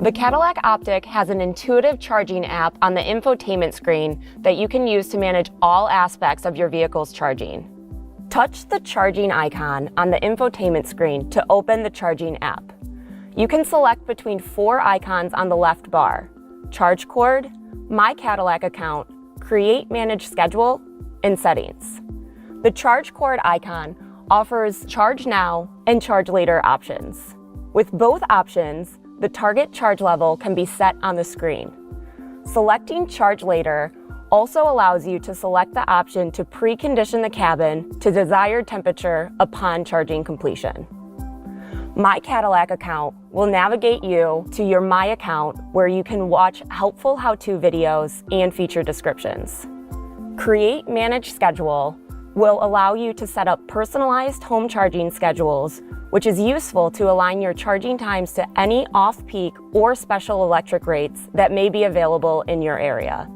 The Cadillac Optiq has an intuitive charging app on the infotainment screen that you can use to manage all aspects of your vehicle's charging. Touch the charging icon on the infotainment screen to open the charging app. You can select between 4 icons on the left bar: Charge Cord, My Cadillac Account, Create Manage Schedule, and Settings. The Charge Cord icon offers Charge Now and Charge Later options. With both options, the target charge level can be set on the screen. Selecting Charge Later also allows you to select the option to precondition the cabin to desired temperature upon charging completion. My Cadillac Account will navigate you to your My Account, where you can watch helpful how-to videos and feature descriptions. Create Manage Schedule will allow you to set up personalized home charging schedules, which is useful to align your charging times to any off-peak or special electric rates that may be available in your area.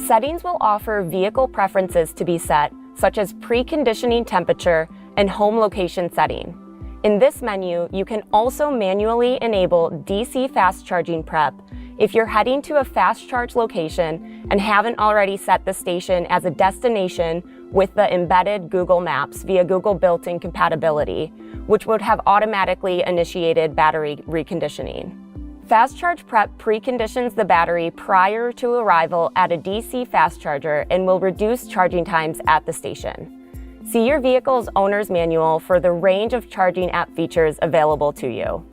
Settings will offer vehicle preferences to be set, such as preconditioning temperature and home location setting. In this menu, you can also manually enable DC fast charging prep if you're heading to a fast charge location and haven't already set the station as a destination with the embedded Google Maps via Google built-in compatibility, which would have automatically initiated battery reconditioning. Fast Charge Prep preconditions the battery prior to arrival at a DC fast charger and will reduce charging times at the station. See your vehicle's owner's manual for the range of charging app features available to you.